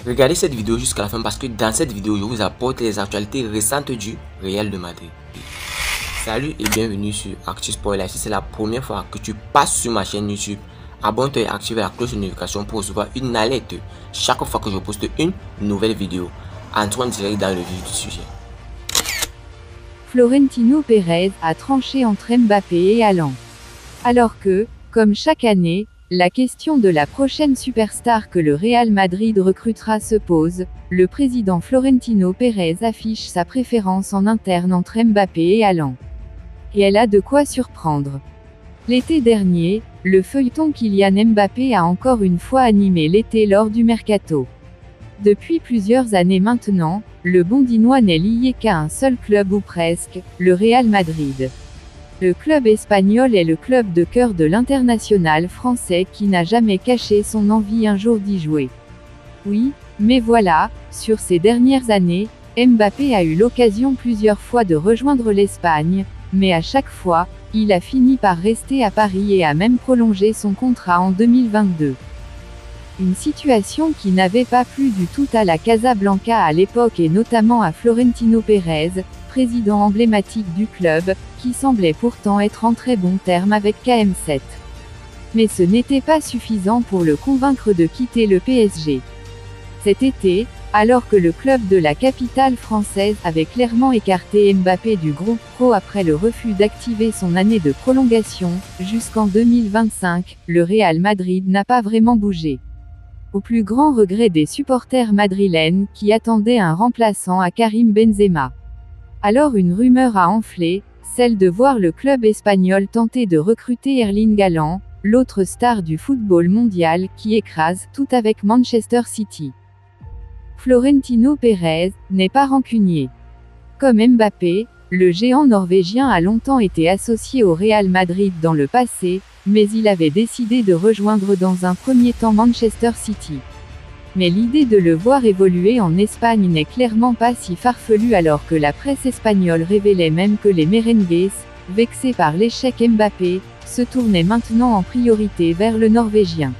Regardez cette vidéo jusqu'à la fin parce que dans cette vidéo, je vous apporte les actualités récentes du Real de Madrid. Salut et bienvenue sur ActuSport. Si c'est la première fois que tu passes sur ma chaîne YouTube, abonne-toi et active la cloche de notification pour recevoir une alerte chaque fois que je poste une nouvelle vidéo. Entrons direct dans le vif du sujet. Florentino Pérez a tranché entre Mbappé et Haaland. Alors que, comme chaque année, la question de la prochaine superstar que le Real Madrid recrutera se pose, le président Florentino Pérez affiche sa préférence en interne entre Mbappé et Haaland. Et elle a de quoi surprendre. L'été dernier, le feuilleton Kylian Mbappé a encore une fois animé l'été lors du mercato. Depuis plusieurs années maintenant, le Bondinois n'est lié qu'à un seul club ou presque, le Real Madrid. Le club espagnol est le club de cœur de l'international français qui n'a jamais caché son envie un jour d'y jouer. Oui, mais voilà, sur ces dernières années, Mbappé a eu l'occasion plusieurs fois de rejoindre l'Espagne, mais à chaque fois, il a fini par rester à Paris et a même prolongé son contrat en 2022. Une situation qui n'avait pas plu du tout à la Casablanca à l'époque et notamment à Florentino Pérez, président emblématique du club, qui semblait pourtant être en très bons termes avec KM7. Mais ce n'était pas suffisant pour le convaincre de quitter le PSG. Cet été, alors que le club de la capitale française avait clairement écarté Mbappé du groupe pro après le refus d'activer son année de prolongation, jusqu'en 2025, le Real Madrid n'a pas vraiment bougé. Au plus grand regret des supporters madrilènes qui attendaient un remplaçant à Karim Benzema. Alors une rumeur a enflé, celle de voir le club espagnol tenter de recruter Erling Haaland, l'autre star du football mondial qui écrase tout avec Manchester City. Florentino Pérez n'est pas rancunier. Comme Mbappé, le géant norvégien a longtemps été associé au Real Madrid dans le passé, mais il avait décidé de rejoindre dans un premier temps Manchester City. Mais l'idée de le voir évoluer en Espagne n'est clairement pas si farfelue alors que la presse espagnole révélait même que les merengues, vexés par l'échec Mbappé, se tournaient maintenant en priorité vers le Norvégien.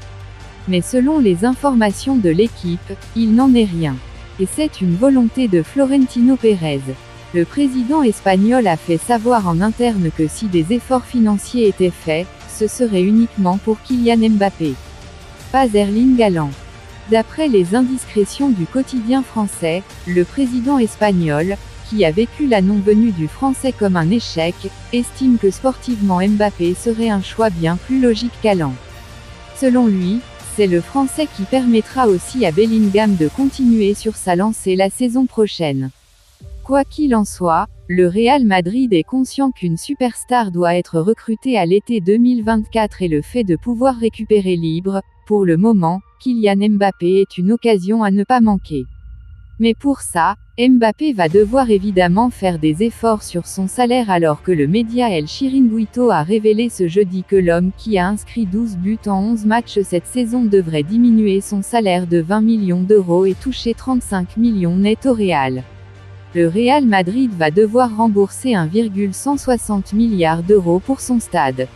Mais selon les informations de l'équipe, il n'en est rien. Et c'est une volonté de Florentino Pérez. Le président espagnol a fait savoir en interne que si des efforts financiers étaient faits, ce serait uniquement pour Kylian Mbappé. Pas Erling Haaland. D'après les indiscrétions du quotidien français, le président espagnol, qui a vécu la non-venue du français comme un échec, estime que sportivement Mbappé serait un choix bien plus logique qu'Haaland. Selon lui, c'est le français qui permettra aussi à Bellingham de continuer sur sa lancée la saison prochaine. Quoi qu'il en soit, le Real Madrid est conscient qu'une superstar doit être recrutée à l'été 2024 et le fait de pouvoir récupérer libre, pour le moment, Kylian Mbappé est une occasion à ne pas manquer. Mais pour ça, Mbappé va devoir évidemment faire des efforts sur son salaire alors que le média El Chiringuito a révélé ce jeudi que l'homme qui a inscrit 12 buts en 11 matchs cette saison devrait diminuer son salaire de 20 millions d'euros et toucher 35 millions net au Real. Le Real Madrid va devoir rembourser 1,160 milliard d'euros pour son stade.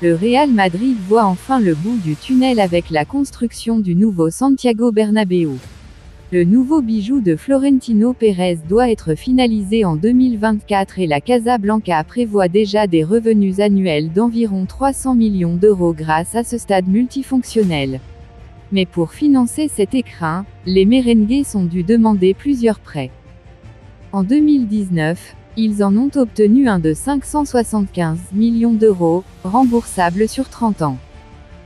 Le Real Madrid voit enfin le bout du tunnel avec la construction du nouveau Santiago Bernabéu. Le nouveau bijou de Florentino Pérez doit être finalisé en 2024 et la Casablanca prévoit déjà des revenus annuels d'environ 300 millions d'euros grâce à ce stade multifonctionnel. Mais pour financer cet écrin, les merengues sont dû demander plusieurs prêts. En 2019, ils en ont obtenu un de 575 millions d'euros, remboursable sur 30 ans.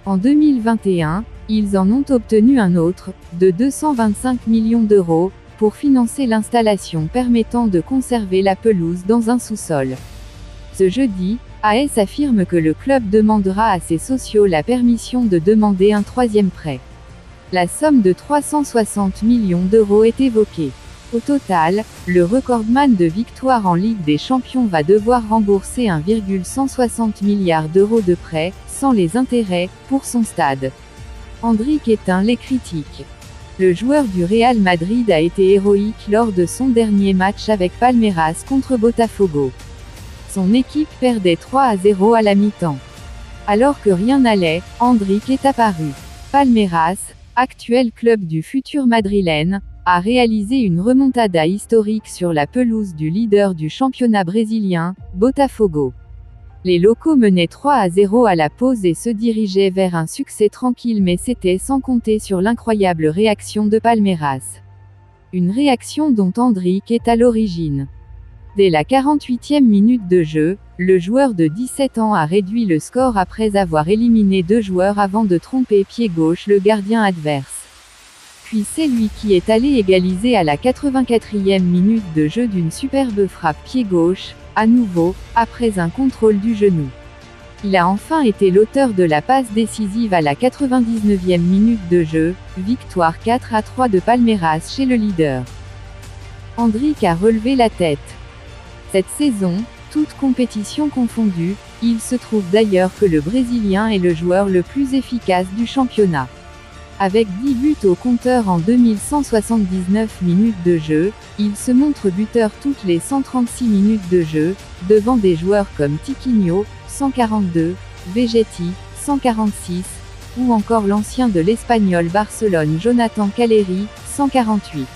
En 2021, ils en ont obtenu un autre, de 225 millions d'euros, pour financer l'installation permettant de conserver la pelouse dans un sous-sol. Ce jeudi, AS affirme que le club demandera à ses socios la permission de demander un troisième prêt. La somme de 360 millions d'euros est évoquée. Au total, le recordman de victoires en Ligue des Champions va devoir rembourser 1,160 milliard d'euros de prêts, sans les intérêts, pour son stade. Endrick éteint les critiques. Le joueur du Real Madrid a été héroïque lors de son dernier match avec Palmeiras contre Botafogo. Son équipe perdait 3-0 à la mi-temps. Alors que rien n'allait, Endrick est apparu. Palmeiras, actuel club du futur madrilène, a réalisé une remontada historique sur la pelouse du leader du championnat brésilien, Botafogo. Les locaux menaient 3-0 à la pause et se dirigeaient vers un succès tranquille, mais c'était sans compter sur l'incroyable réaction de Palmeiras. Une réaction dont Endrick est à l'origine. Dès la 48e minute de jeu, le joueur de 17 ans a réduit le score après avoir éliminé 2 joueurs avant de tromper pied gauche le gardien adverse. Puis c'est lui qui est allé égaliser à la 84e minute de jeu d'une superbe frappe pied gauche, à nouveau, après un contrôle du genou. Il a enfin été l'auteur de la passe décisive à la 99e minute de jeu, victoire 4-3 de Palmeiras chez le leader. Endrick a relevé la tête. Cette saison, toute compétition confondue, il se trouve d'ailleurs que le Brésilien est le joueur le plus efficace du championnat. Avec 10 buts au compteur en 2179 minutes de jeu, il se montre buteur toutes les 136 minutes de jeu, devant des joueurs comme Tiquinho, 142, Vegetti, 146, ou encore l'ancien de l'Espagnol Barcelone Jonathan Calleri, 148.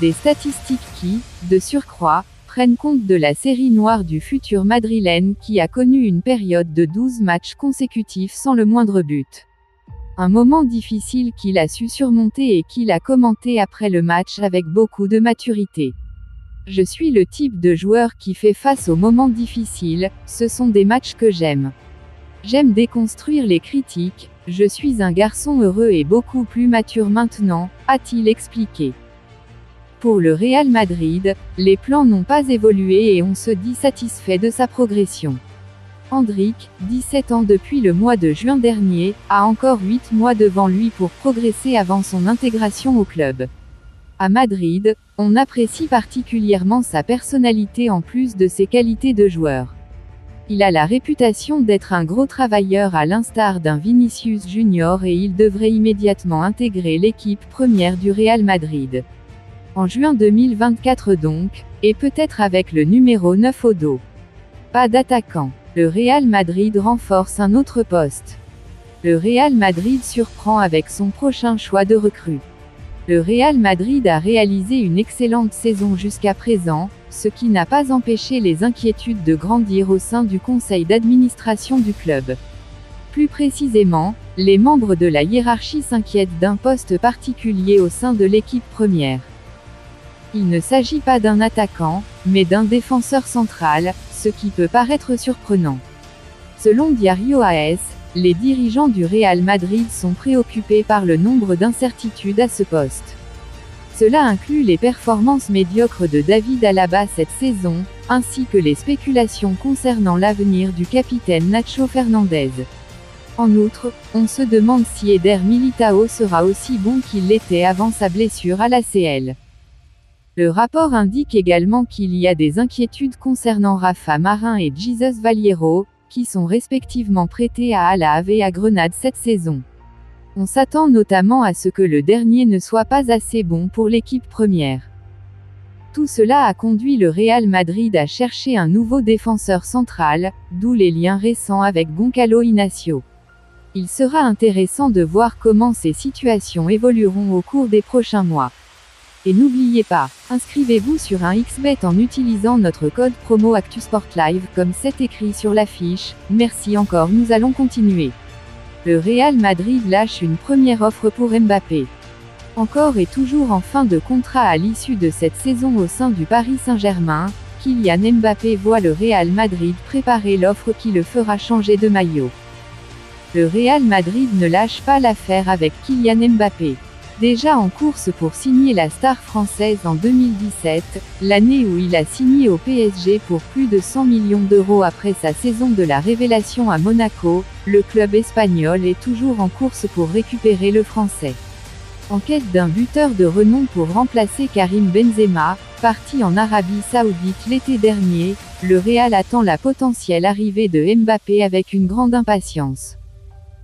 Des statistiques qui, de surcroît, prennent compte de la série noire du futur madrilène qui a connu une période de 12 matchs consécutifs sans le moindre but. Un moment difficile qu'il a su surmonter et qu'il a commenté après le match avec beaucoup de maturité. Je suis le type de joueur qui fait face aux moments difficiles, ce sont des matchs que j'aime. J'aime déconstruire les critiques, je suis un garçon heureux et beaucoup plus mature maintenant, a-t-il expliqué. Pour le Real Madrid, les plans n'ont pas évolué et on se dit satisfait de sa progression. Endrick, 17 ans depuis le mois de juin dernier, a encore 8 mois devant lui pour progresser avant son intégration au club. À Madrid, on apprécie particulièrement sa personnalité en plus de ses qualités de joueur. Il a la réputation d'être un gros travailleur à l'instar d'un Vinicius Junior et il devrait immédiatement intégrer l'équipe première du Real Madrid. En juin 2024 donc, et peut-être avec le numéro 9 au dos. Pas d'attaquant. Le Real Madrid renforce un autre poste. Le Real Madrid surprend avec son prochain choix de recrue. Le Real Madrid a réalisé une excellente saison jusqu'à présent, ce qui n'a pas empêché les inquiétudes de grandir au sein du conseil d'administration du club. Plus précisément, les membres de la hiérarchie s'inquiètent d'un poste particulier au sein de l'équipe première. Il ne s'agit pas d'un attaquant, mais d'un défenseur central, ce qui peut paraître surprenant. Selon Diario AS, les dirigeants du Real Madrid sont préoccupés par le nombre d'incertitudes à ce poste. Cela inclut les performances médiocres de David Alaba cette saison, ainsi que les spéculations concernant l'avenir du capitaine Nacho Fernandez. En outre, on se demande si Eder Militao sera aussi bon qu'il l'était avant sa blessure à l'ACL. Le rapport indique également qu'il y a des inquiétudes concernant Rafa Marin et Jesus Valiero, qui sont respectivement prêtés à Al Ahly et à Grenade cette saison. On s'attend notamment à ce que le dernier ne soit pas assez bon pour l'équipe première. Tout cela a conduit le Real Madrid à chercher un nouveau défenseur central, d'où les liens récents avec Goncalo Inacio. Il sera intéressant de voir comment ces situations évolueront au cours des prochains mois. Et n'oubliez pas, inscrivez-vous sur un XBet en utilisant notre code promo ActuSportLive comme c'est écrit sur l'affiche. Merci encore, nous allons continuer. Le Real Madrid lâche une première offre pour Mbappé. Encore et toujours en fin de contrat à l'issue de cette saison au sein du Paris Saint-Germain, Kylian Mbappé voit le Real Madrid préparer l'offre qui le fera changer de maillot. Le Real Madrid ne lâche pas l'affaire avec Kylian Mbappé. Déjà en course pour signer la star française en 2017, l'année où il a signé au PSG pour plus de 100 millions d'euros après sa saison de la révélation à Monaco, le club espagnol est toujours en course pour récupérer le français. En quête d'un buteur de renom pour remplacer Karim Benzema, parti en Arabie Saoudite l'été dernier, le Real attend la potentielle arrivée de Mbappé avec une grande impatience.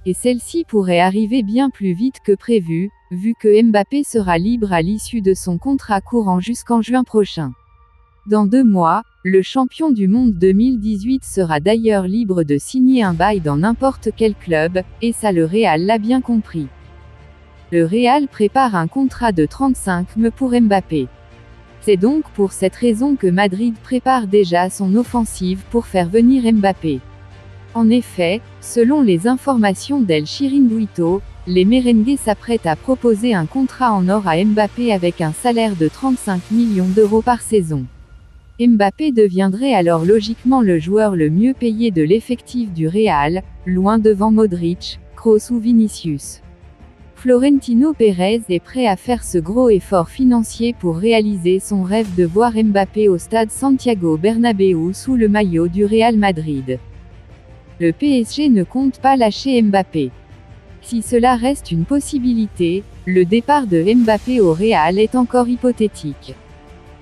Et celle-ci pourrait arriver bien plus vite que prévu, vu que Mbappé sera libre à l'issue de son contrat courant jusqu'en juin prochain. Dans 2 mois, le champion du monde 2018 sera d'ailleurs libre de signer un bail dans n'importe quel club, et ça le Real l'a bien compris. Le Real prépare un contrat de 35 millions pour Mbappé. C'est donc pour cette raison que Madrid prépare déjà son offensive pour faire venir Mbappé. En effet, selon les informations d'El Chiringuito, les merengues s'apprêtent à proposer un contrat en or à Mbappé avec un salaire de 35 millions d'euros par saison. Mbappé deviendrait alors logiquement le joueur le mieux payé de l'effectif du Real, loin devant Modric, Kroos ou Vinicius. Florentino Pérez est prêt à faire ce gros effort financier pour réaliser son rêve de voir Mbappé au stade Santiago Bernabéu sous le maillot du Real Madrid. Le PSG ne compte pas lâcher Mbappé. Si cela reste une possibilité, le départ de Mbappé au Real est encore hypothétique.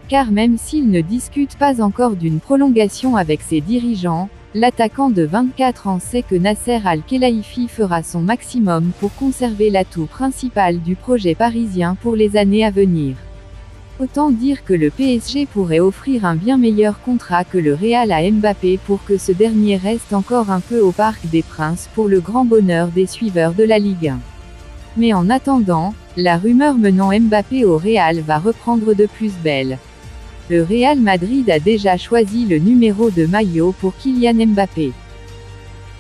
Car même s'il ne discute pas encore d'une prolongation avec ses dirigeants, l'attaquant de 24 ans sait que Nasser Al-Khelaifi fera son maximum pour conserver l'atout principal du projet parisien pour les années à venir. Autant dire que le PSG pourrait offrir un bien meilleur contrat que le Real à Mbappé pour que ce dernier reste encore un peu au Parc des Princes pour le grand bonheur des suiveurs de la Ligue 1. Mais en attendant, la rumeur menant Mbappé au Real va reprendre de plus belle. Le Real Madrid a déjà choisi le numéro de maillot pour Kylian Mbappé.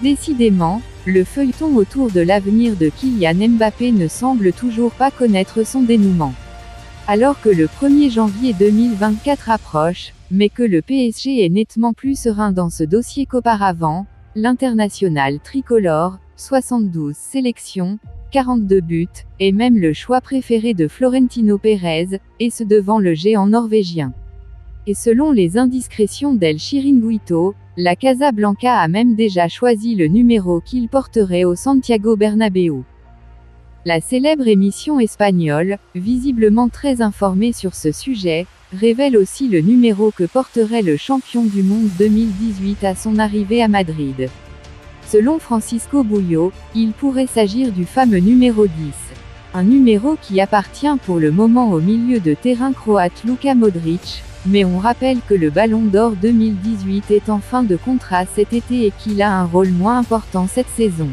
Décidément, le feuilleton autour de l'avenir de Kylian Mbappé ne semble toujours pas connaître son dénouement. Alors que le 1er janvier 2024 approche, mais que le PSG est nettement plus serein dans ce dossier qu'auparavant, l'international tricolore, 72 sélections, 42 buts, est même le choix préféré de Florentino Pérez, et ce devant le géant norvégien. Et selon les indiscrétions d'El Chiringuito, la Casablanca a même déjà choisi le numéro qu'il porterait au Santiago Bernabéu. La célèbre émission espagnole, visiblement très informée sur ce sujet, révèle aussi le numéro que porterait le champion du monde 2018 à son arrivée à Madrid. Selon Francisco Bouillot, il pourrait s'agir du fameux numéro 10. Un numéro qui appartient pour le moment au milieu de terrain croate Luka Modric, mais on rappelle que le Ballon d'Or 2018 est en fin de contrat cet été et qu'il a un rôle moins important cette saison.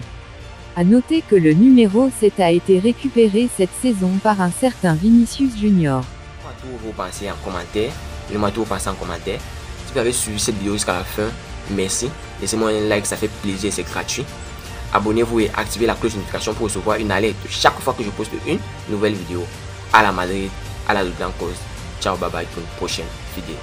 À noter que le numéro 7 a été récupéré cette saison par un certain Vinicius Junior. Dites-moi tout vous pensez en commentaire. Dites-moi tout vous pensez en commentaire. Si vous avez suivi cette vidéo jusqu'à la fin, merci. Laissez-moi un like, ça fait plaisir, c'est gratuit. Abonnez-vous et activez la cloche de notification pour recevoir une alerte chaque fois que je poste une nouvelle vidéo. À la Madrid, à la Blancos. Ciao, bye bye pour une prochaine vidéo.